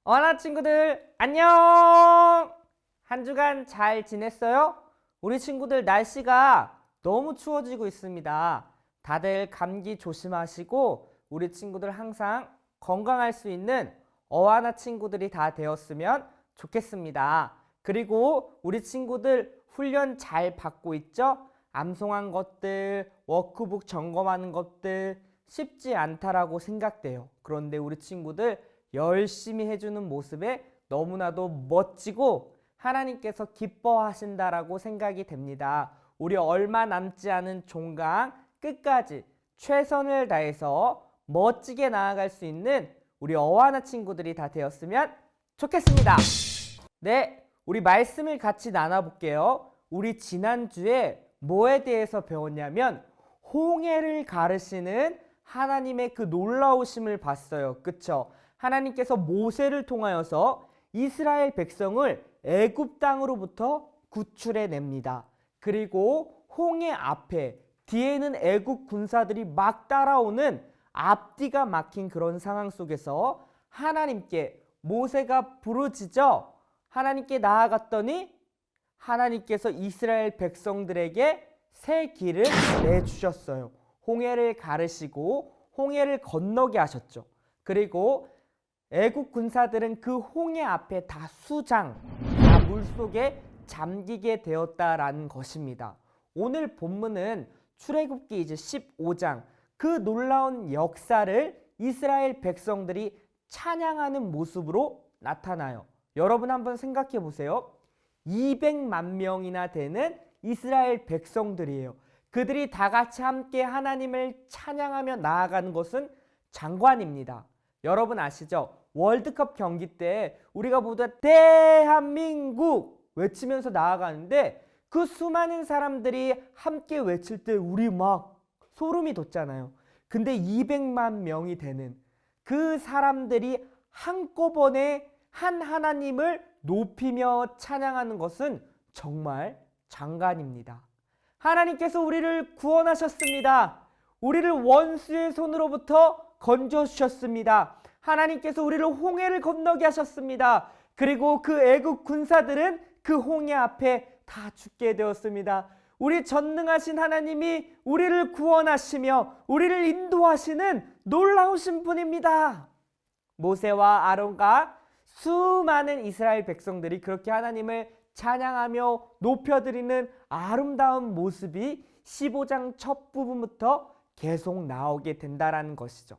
어나 친구들 안녕! 한 주간 잘 지냈어요? 우리 친구들 날씨가 너무 추워지고 있습니다. 다들 감기 조심하시고 우리 친구들 항상 건강할 수 있는 어하나 친구들이 다 되었으면 좋겠습니다. 그리고 우리 친구들 훈련 잘 받고 있죠? 암송한 것들, 워크북 점검하는 것들 쉽지 않다라고 생각돼요. 그런데 우리 친구들 열심히 해주는 모습에 너무나도 멋지고 하나님께서 기뻐하신다라고 생각이 됩니다. 우리 얼마 남지 않은 종강 끝까지 최선을 다해서 멋지게 나아갈 수 있는 우리 어하나 친구들이 다 되었으면 좋겠습니다. 네, 우리 말씀을 같이 나눠볼게요. 우리 지난주에 뭐에 대해서 배웠냐면 홍해를 가르시는 하나님의 그 놀라우심을 봤어요. 그쵸? 하나님께서 모세를 통하여서 이스라엘 백성을 애굽 땅으로부터 구출해 냅니다. 그리고 홍해 앞에 뒤에는 애굽 군사들이 막 따라오는 앞뒤가 막힌 그런 상황 속에서 하나님께 모세가 부르짖어 하나님께 나아갔더니 하나님께서 이스라엘 백성들에게 새 길을 내주셨어요. 홍해를 가르시고 홍해를 건너게 하셨죠. 그리고 애국 군사들은 그 홍해 앞에 다 수장, 다 물속에 잠기게 되었다라는 것입니다. 오늘 본문은 출애굽기 이제 15장 그 놀라운 역사를 이스라엘 백성들이 찬양하는 모습으로 나타나요. 여러분 한번 생각해 보세요. 200만 명이나 되는 이스라엘 백성들이에요. 그들이 다 같이 함께 하나님을 찬양하며 나아가는 것은 장관입니다. 여러분 아시죠? 월드컵 경기 때 우리가 모두 대한민국 외치면서 나아가는데 그 수많은 사람들이 함께 외칠 때 우리 막 소름이 돋잖아요. 근데 200만 명이 되는 그 사람들이 한꺼번에 한 하나님을 높이며 찬양하는 것은 정말 장관입니다. 하나님께서 우리를 구원하셨습니다. 우리를 원수의 손으로부터 건져주셨습니다. 하나님께서 우리를 홍해를 건너게 하셨습니다. 그리고 그 애국 군사들은 그 홍해 앞에 다 죽게 되었습니다. 우리 전능하신 하나님이 우리를 구원하시며 우리를 인도하시는 놀라우신 분입니다. 모세와 아론과 수많은 이스라엘 백성들이 그렇게 하나님을 찬양하며 높여드리는 아름다운 모습이 15장 첫 부분부터 계속 나오게 된다라는 것이죠.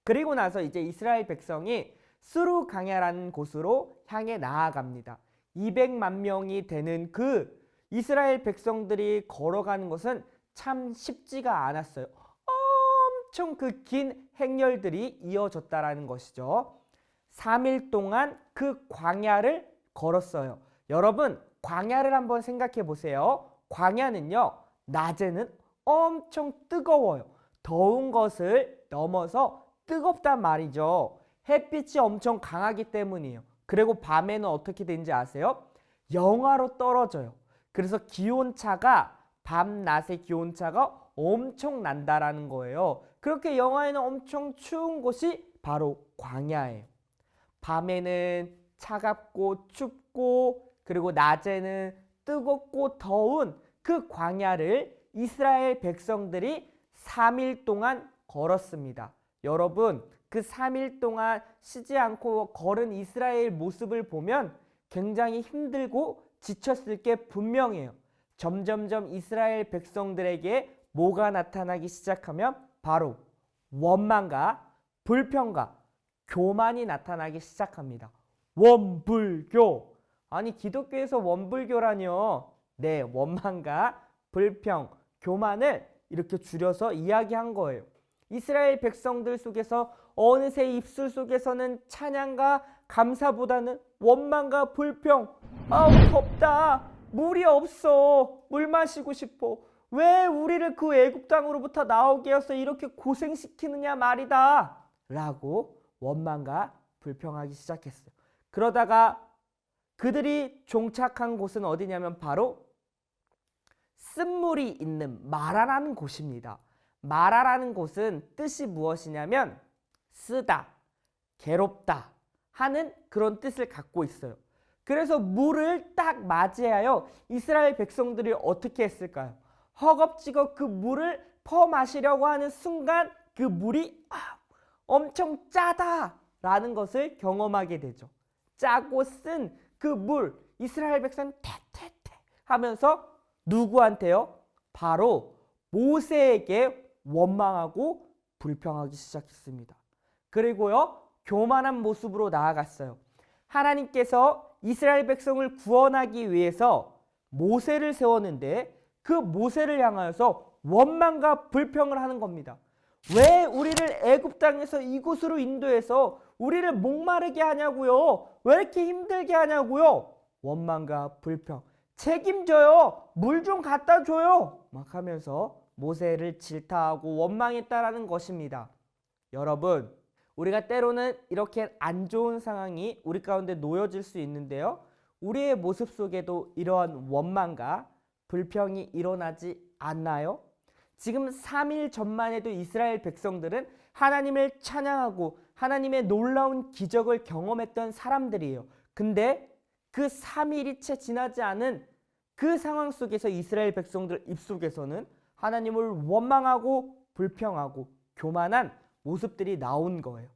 그리고 나서 이제 이스라엘 백성이 스루 강야라는 곳으로 향해 나아갑니다. 200만 명이 되는 그 이스라엘 백성들이 걸어가는 것은 참 쉽지가 않았어요. 엄청 그 긴 행렬들이 이어졌다라는 것이죠. 3일 동안 그 광야를 걸었어요. 여러분, 광야를 한번 생각해 보세요. 광야는요, 낮에는 엄청 뜨거워요. 더운 것을 넘어서 뜨겁단 말이죠. 햇빛이 엄청 강하기 때문이에요. 그리고 밤에는 어떻게 되는지 아세요? 영하로 떨어져요. 그래서 기온차가 밤낮의 기온차가 엄청 난다라는 거예요. 그렇게 영하에는 엄청 추운 곳이 바로 광야예요. 밤에는 차갑고 춥고 그리고 낮에는 뜨겁고 더운 그 광야를 이스라엘 백성들이 3일 동안 걸었습니다. 여러분, 그 3일 동안 쉬지 않고 걸은 이스라엘 모습을 보면 굉장히 힘들고 지쳤을 게 분명해요. 점점점 이스라엘 백성들에게 뭐가 나타나기 시작하면 바로 원망과 불평과 교만이 나타나기 시작합니다. 원불교. 아니, 기독교에서 원불교라뇨. 네, 원망과 불평, 교만을 이렇게 줄여서 이야기한 거예요. 이스라엘 백성들 속에서 어느새 입술 속에서는 찬양과 감사보다는 원망과 불평. 아우, 덥다. 물이 없어. 물 마시고 싶어. 왜 우리를 그 애굽 땅으로부터 나오게 해서 이렇게 고생시키느냐 말이다. 라고 원망과 불평하기 시작했어요. 그러다가 그들이 종착한 곳은 어디냐면 바로 쓴물이 있는 마라라는 곳입니다. 마라라는 곳은 뜻이 무엇이냐면 쓰다, 괴롭다, 하는 그런 뜻을 갖고 있어요. 그래서 물을 딱 맞이하여 이스라엘 백성들이 어떻게 했을까요? 허겁지겁 그 물을 퍼마시려고 하는 순간 그 물이 엄청 짜다라는 것을 경험하게 되죠. 짜고 쓴 그 물, 이스라엘 백성이 태태태 하면서 누구한테요? 바로 모세에게 원망하고 불평하기 시작했습니다. 그리고요, 교만한 모습으로 나아갔어요. 하나님께서 이스라엘 백성을 구원하기 위해서 모세를 세웠는데 그 모세를 향하여서 원망과 불평을 하는 겁니다. 왜 우리를 애굽 땅에서 이곳으로 인도해서 우리를 목마르게 하냐고요? 왜 이렇게 힘들게 하냐고요? 원망과 불평. 책임져요. 물 좀 갖다 줘요. 막 하면서 모세를 질타하고 원망했다라는 것입니다. 여러분, 우리가 때로는 이렇게 안 좋은 상황이 우리 가운데 놓여질 수 있는데요. 우리의 모습 속에도 이러한 원망과 불평이 일어나지 않나요? 지금 3일 전만 해도 이스라엘 백성들은 하나님을 찬양하고 하나님의 놀라운 기적을 경험했던 사람들이에요. 근데 그 3일이 채 지나지 않은 그 상황 속에서 이스라엘 백성들 입속에서는 하나님을 원망하고 불평하고 교만한 모습들이 나온 거예요.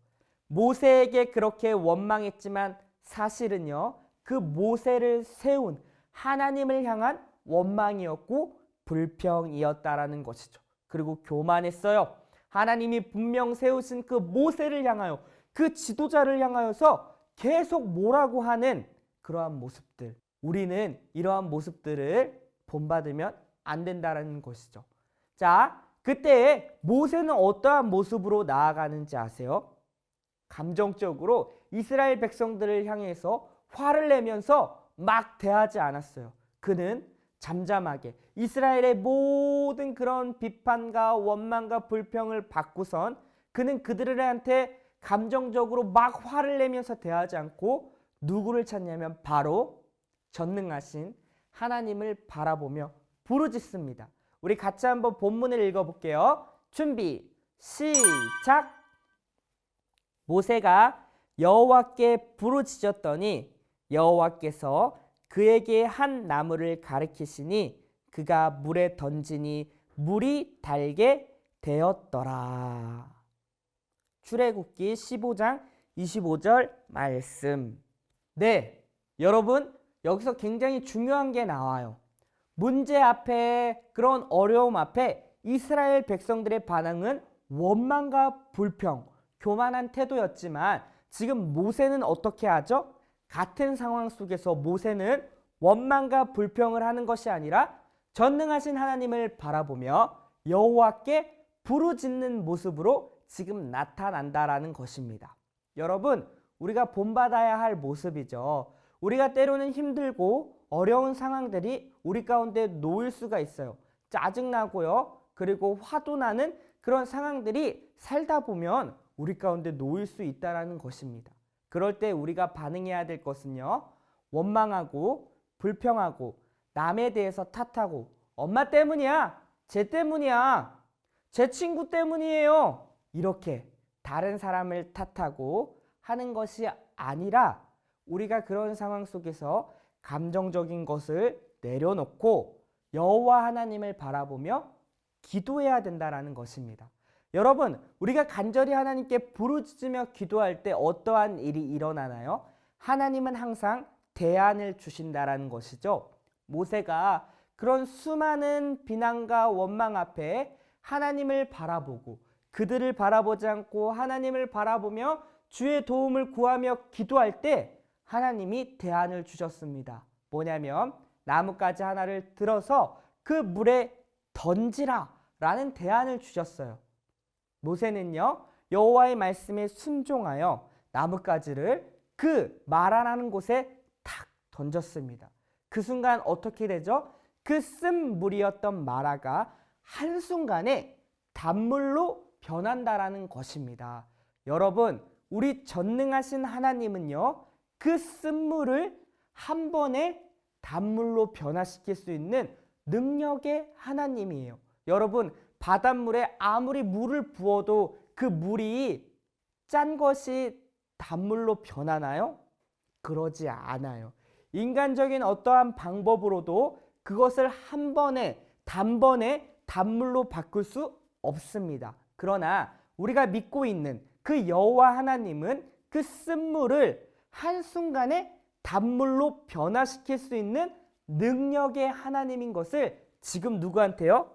모세에게 그렇게 원망했지만 사실은요, 그 모세를 세운 하나님을 향한 원망이었고 불평이었다라는 것이죠. 그리고 교만했어요. 하나님이 분명 세우신 그 모세를 향하여, 그 지도자를 향하여서 계속 뭐라고 하는 그러한 모습들, 우리는 이러한 모습들을 본받으면 안 된다는 것이죠. 자, 그때 모세는 어떠한 모습으로 나아가는지 아세요? 감정적으로 이스라엘 백성들을 향해서 화를 내면서 막 대하지 않았어요. 그는 잠잠하게 이스라엘의 모든 그런 비판과 원망과 불평을 받고선 그는 그들한테 감정적으로 막 화를 내면서 대하지 않고 누구를 찾냐면 바로 전능하신 하나님을 바라보며 부르짖습니다. 우리 같이 한번 본문을 읽어볼게요. 준비, 시작! 모세가 여호와께 부르짖었더니 여호와께서 그에게 한 나무를 가리키시니 그가 물에 던지니 물이 달게 되었더라. 출애굽기 15장 25절 말씀. 네, 여러분, 여기서 굉장히 중요한 게 나와요. 문제 앞에, 그런 어려움 앞에 이스라엘 백성들의 반응은 원망과 불평, 교만한 태도였지만 지금 모세는 어떻게 하죠? 같은 상황 속에서 모세는 원망과 불평을 하는 것이 아니라 전능하신 하나님을 바라보며 여호와께 부르짖는 모습으로 지금 나타난다라는 것입니다. 여러분, 우리가 본받아야 할 모습이죠. 우리가 때로는 힘들고 어려운 상황들이 우리 가운데 놓일 수가 있어요. 짜증나고요. 그리고 화도 나는 그런 상황들이 살다 보면 우리 가운데 놓일 수 있다는 것입니다. 그럴 때 우리가 반응해야 될 것은요, 원망하고 불평하고 남에 대해서 탓하고 엄마 때문이야, 쟤 때문이야, 제 친구 때문이에요, 이렇게 다른 사람을 탓하고 하는 것이 아니라 우리가 그런 상황 속에서 감정적인 것을 내려놓고 여호와 하나님을 바라보며 기도해야 된다는 것입니다. 여러분, 우리가 간절히 하나님께 부르짖으며 기도할 때 어떠한 일이 일어나나요? 하나님은 항상 대안을 주신다라는 것이죠. 모세가 그런 수많은 비난과 원망 앞에 하나님을 바라보고 그들을 바라보지 않고 하나님을 바라보며 주의 도움을 구하며 기도할 때 하나님이 대안을 주셨습니다. 뭐냐면 나뭇가지 하나를 들어서 그 물에 던지라 라는 대안을 주셨어요. 모세는요, 여호와의 말씀에 순종하여 나뭇가지를 그 마라라는 곳에 탁 던졌습니다. 그 순간 어떻게 되죠? 그 쓴 물이었던 마라가 한순간에 단물로 변한다라는 것입니다. 여러분, 우리 전능하신 하나님은요, 그 쓴 물을 한 번에 단물로 변화시킬 수 있는 능력의 하나님이에요. 여러분, 바닷물에 아무리 물을 부어도 그 물이 짠 것이 단물로 변하나요? 그러지 않아요. 인간적인 어떠한 방법으로도 그것을 한 번에 단번에 단물로 바꿀 수 없습니다. 그러나 우리가 믿고 있는 그 여호와 하나님은 그 쓴물을 한순간에 단물로 변화시킬 수 있는 능력의 하나님인 것을 지금 누구한테요?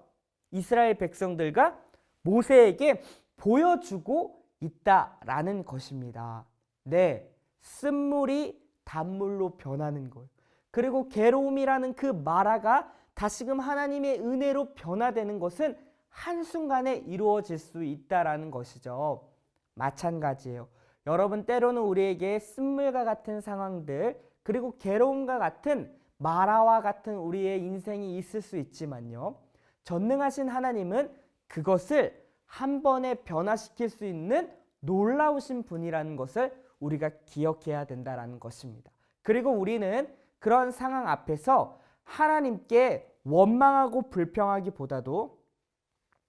이스라엘 백성들과 모세에게 보여주고 있다라는 것입니다. 네, 쓴물이 단물로 변하는 것. 그리고 게로움이라는 그 마라가 다시금 하나님의 은혜로 변화되는 것은 한순간에 이루어질 수 있다라는 것이죠. 마찬가지예요. 여러분, 때로는 우리에게 쓴물과 같은 상황들, 그리고 괴로움과 같은 마라와 같은 우리의 인생이 있을 수 있지만요, 전능하신 하나님은 그것을 한 번에 변화시킬 수 있는 놀라우신 분이라는 것을 우리가 기억해야 된다는 것입니다. 그리고 우리는 그런 상황 앞에서 하나님께 원망하고 불평하기보다도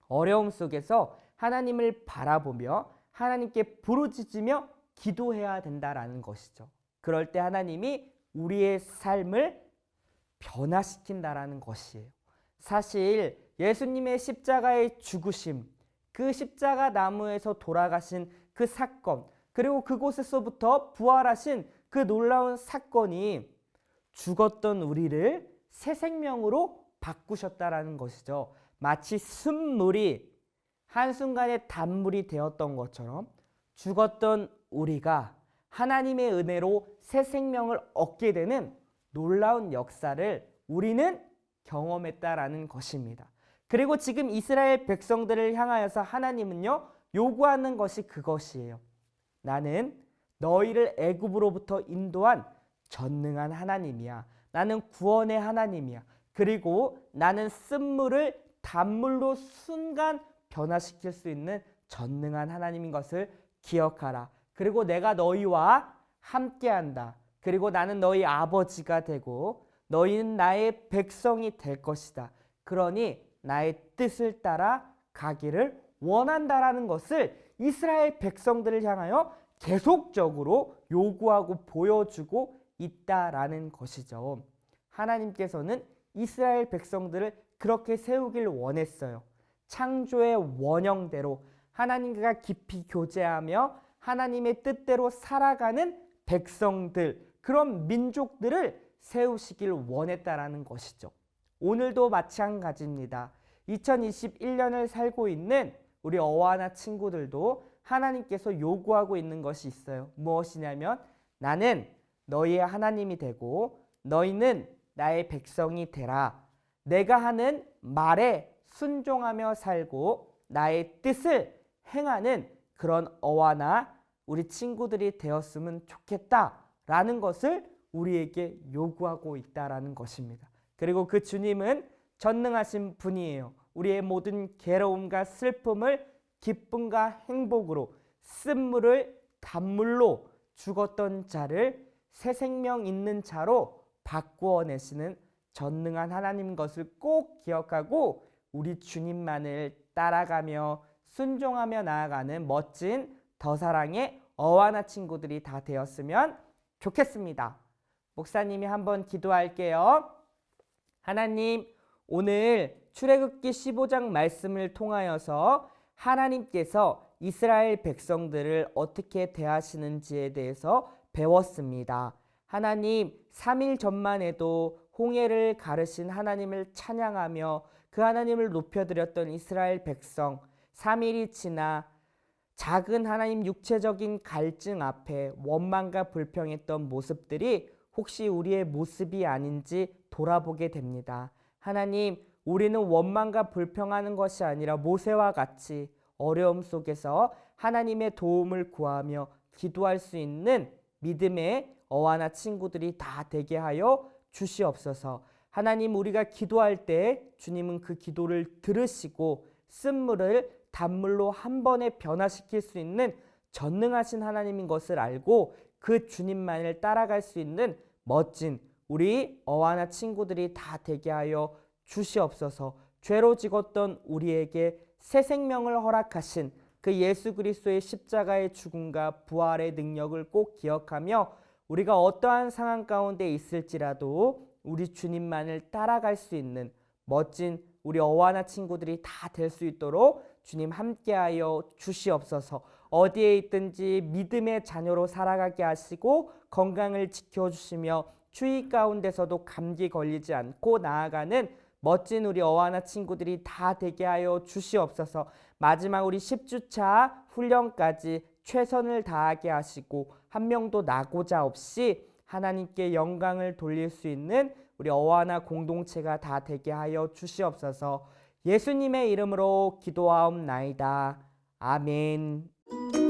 어려움 속에서 하나님을 바라보며 하나님께 부르짖으며 기도해야 된다라는 것이죠. 그럴 때 하나님이 우리의 삶을 변화시킨다라는 것이에요. 사실 예수님의 십자가의 죽으심, 그 십자가 나무에서 돌아가신 그 사건, 그리고 그곳에서부터 부활하신 그 놀라운 사건이 죽었던 우리를 새 생명으로 바꾸셨다라는 것이죠. 마치 쓴물이 한순간에 단물이 되었던 것처럼 죽었던 우리가 하나님의 은혜로 새 생명을 얻게 되는 놀라운 역사를 우리는 경험했다라는 것입니다. 그리고 지금 이스라엘 백성들을 향하여서 하나님은요, 요구하는 것이 그것이에요. 나는 너희를 애굽으로부터 인도한 전능한 하나님이야. 나는 구원의 하나님이야. 그리고 나는 쓴물을 단물로 순간 변화시킬 수 있는 전능한 하나님인 것을 기억하라. 그리고 내가 너희와 함께한다. 그리고 나는 너희 아버지가 되고 너희는 나의 백성이 될 것이다. 그러니 나의 뜻을 따라 가기를 원한다라는 것을 이스라엘 백성들을 향하여 계속적으로 요구하고 보여주고 있다라는 것이죠. 하나님께서는 이스라엘 백성들을 그렇게 세우길 원했어요. 창조의 원형대로 하나님과 깊이 교제하며 하나님의 뜻대로 살아가는 백성들, 그런 민족들을 세우시길 원했다라는 것이죠. 오늘도 마찬가지입니다. 2021년을 살고 있는 우리 어와나 친구들도 하나님께서 요구하고 있는 것이 있어요. 무엇이냐면 나는 너희의 하나님이 되고 너희는 나의 백성이 되라. 내가 하는 말에 순종하며 살고 나의 뜻을 행하는 그런 어와나 우리 친구들이 되었으면 좋겠다라는 것을 우리에게 요구하고 있다라는 것입니다. 그리고 그 주님은 전능하신 분이에요. 우리의 모든 괴로움과 슬픔을 기쁨과 행복으로, 쓴물을 단물로, 죽었던 자를 새 생명 있는 자로 바꾸어 내시는 전능한 하나님인 것을 꼭 기억하고 우리 주님만을 따라가며 순종하며 나아가는 멋진 더사랑의 어와나 친구들이 다 되었으면 좋겠습니다. 목사님이 한번 기도할게요. 하나님, 오늘 출애굽기 15장 말씀을 통하여서 하나님께서 이스라엘 백성들을 어떻게 대하시는지에 대해서 배웠습니다. 하나님, 3일 전만 해도 홍해를 가르신 하나님을 찬양하며 그 하나님을 높여드렸던 이스라엘 백성, 3일이 지나 작은 하나님 육체적인 갈증 앞에 원망과 불평했던 모습들이 혹시 우리의 모습이 아닌지 돌아보게 됩니다. 하나님, 우리는 원망과 불평하는 것이 아니라 모세와 같이 어려움 속에서 하나님의 도움을 구하며 기도할 수 있는 믿음의 어와나 친구들이 다 되게 하여 주시옵소서. 하나님, 우리가 기도할 때 주님은 그 기도를 들으시고 쓴물을 단물로 한 번에 변화시킬 수 있는 전능하신 하나님인 것을 알고 그 주님만을 따라갈 수 있는 멋진 우리 어와나 친구들이 다 되게 하여 주시옵소서. 죄로 죽었던 우리에게 새 생명을 허락하신 그 예수 그리스도의 십자가의 죽음과 부활의 능력을 꼭 기억하며 우리가 어떠한 상황 가운데 있을지라도 우리 주님만을 따라갈 수 있는 멋진 우리 어와나 친구들이 다 될 수 있도록 주님 함께하여 주시옵소서. 어디에 있든지 믿음의 자녀로 살아가게 하시고 건강을 지켜주시며 추위 가운데서도 감기 걸리지 않고 나아가는 멋진 우리 어와나 친구들이 다 되게 하여 주시옵소서. 마지막 우리 10주차 훈련까지 최선을 다하게 하시고 한 명도 나고자 없이 하나님께 영광을 돌릴 수 있는 우리 어와나 공동체가 다 되게 하여 주시옵소서. 예수님의 이름으로 기도하옵나이다. 아멘.